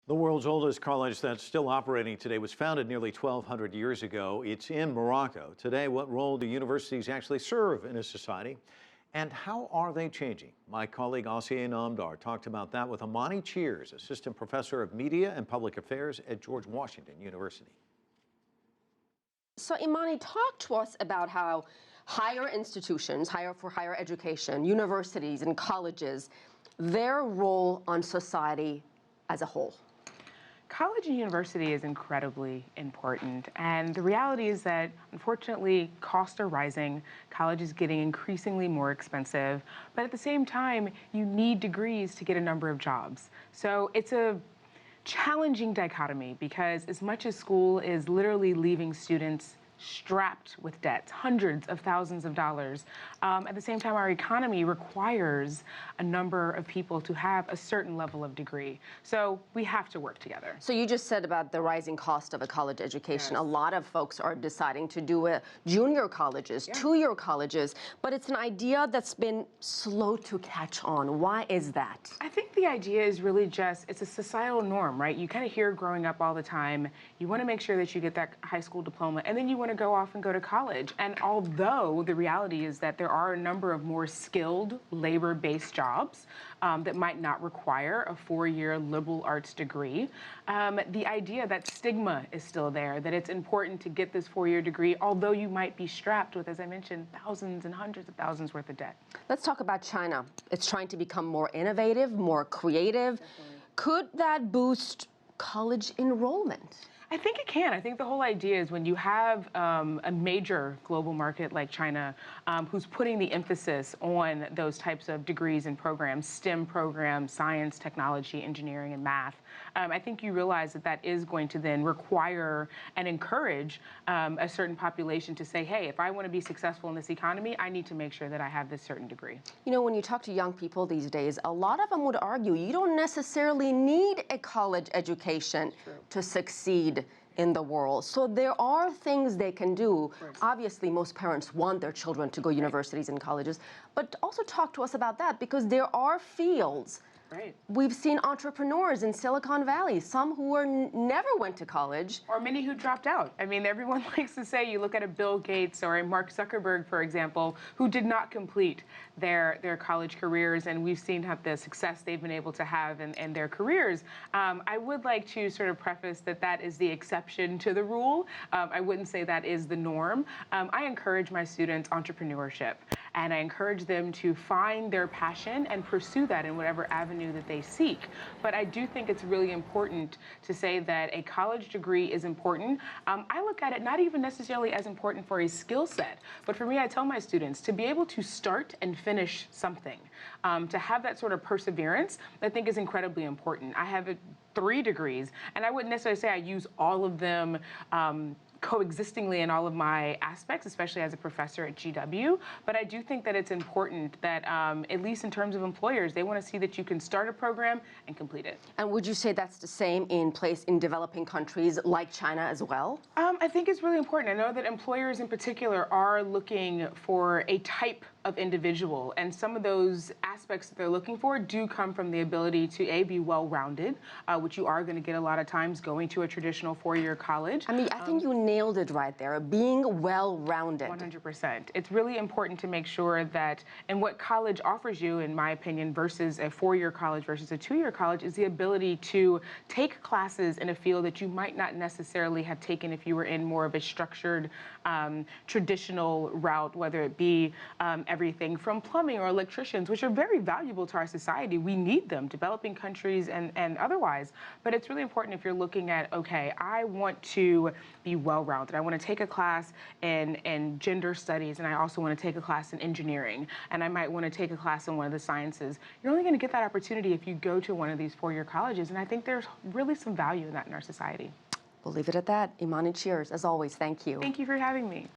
The world's oldest college that's still operating today was founded nearly 1,200 years ago. It's in Morocco. Today, what role do universities actually serve in a society? And how are they changing? My colleague Asieh Namdar talked about that with Imani Cheers, Assistant Professor of Media and Public Affairs at George Washington University. So Imani, talk to us about how higher institutions, higher education, universities and colleges, their role on society as a whole. College and university is incredibly important, and the reality is that, unfortunately, costs are rising, college is getting increasingly more expensive, but at the same time, you need degrees to get a number of jobs. So it's a challenging dichotomy because as much as school is literally leaving students strapped with debts, hundreds of thousands of dollars. At the same time, our economy requires a number of people to have a certain level of degree. So we have to work together. So you just said about the rising cost of a college education. Yes. A lot of folks are deciding to do junior colleges, two-year colleges, but it's an idea that's been slow to catch on. Why is that? I think the idea is really just, it's a societal norm, right? You kind of hear growing up all the time, you want to make sure that you get that high school diploma, and then you want to go off and go to college. And although the reality is that there are a number of more skilled labor-based jobs that might not require a four-year liberal arts degree, the idea that stigma is still there, that it's important to get this four-year degree, although you might be strapped with, as I mentioned, thousands and hundreds of thousands worth of debt. Let's talk about China. It's trying to become more innovative, more creative. Definitely. Could that boost college enrollment? I think it can. I think the whole idea is when you have a major global market like China who's putting the emphasis on those types of degrees and programs, STEM programs, science, technology, engineering, and math, I think you realize that that is going to then require and encourage a certain population to say, hey, if I want to be successful in this economy, I need to make sure that I have this certain degree. You know, when you talk to young people these days, a lot of them would argue you don't necessarily need a college education to succeed in the world. So there are things they can do. Obviously, most parents want their children to go universities and colleges, but also talk to us about that because there are fields. Right. We've seen entrepreneurs in Silicon Valley, some who never went to college. Or many who dropped out. I mean, everyone likes to say, you look at a Bill Gates or a Mark Zuckerberg, for example, who did not complete their college careers, and we've seen the success they've been able to have in their careers. I would like to sort of preface that that is the exception to the rule. I wouldn't say that is the norm. I encourage my students entrepreneurship, and I encourage them to find their passion and pursue that in whatever avenue that they seek. But I do think it's really important to say that a college degree is important. I look at it not even necessarily as important for a skill set, but for me, I tell my students to be able to start and finish something, to have that sort of perseverance, I think is incredibly important. I have 3 degrees, and I wouldn't necessarily say I use all of them coexistingly in all of my aspects, especially as a professor at GW, but I do think that it's important that, at least in terms of employers, they want to see that you can start a program and complete it. And would you say that's the same in place in developing countries like China as well? I think it's really important. I know that employers in particular are looking for a type of individual, and some of those aspects that they're looking for do come from the ability to A, be well-rounded, which you are going to get a lot of times going to a traditional four-year college. I mean, I think you nailed it right there, being well-rounded. 100%. It's really important to make sure that, and what college offers you, in my opinion, versus a four-year college versus a two-year college, is the ability to take classes in a field that you might not necessarily have taken if you were in more of a structured, traditional route, whether it be everything from plumbing or electricians, which are very valuable to our society. We need them, developing countries and otherwise. But it's really important if you're looking at, okay, I want to be well-rounded. I want to take a class in gender studies, and I also want to take a class in engineering, and I might want to take a class in one of the sciences. You're only going to get that opportunity if you go to one of these four-year colleges, and I think there's really some value in that in our society. We'll leave it at that. Imani Cheers, as always, thank you. Thank you for having me.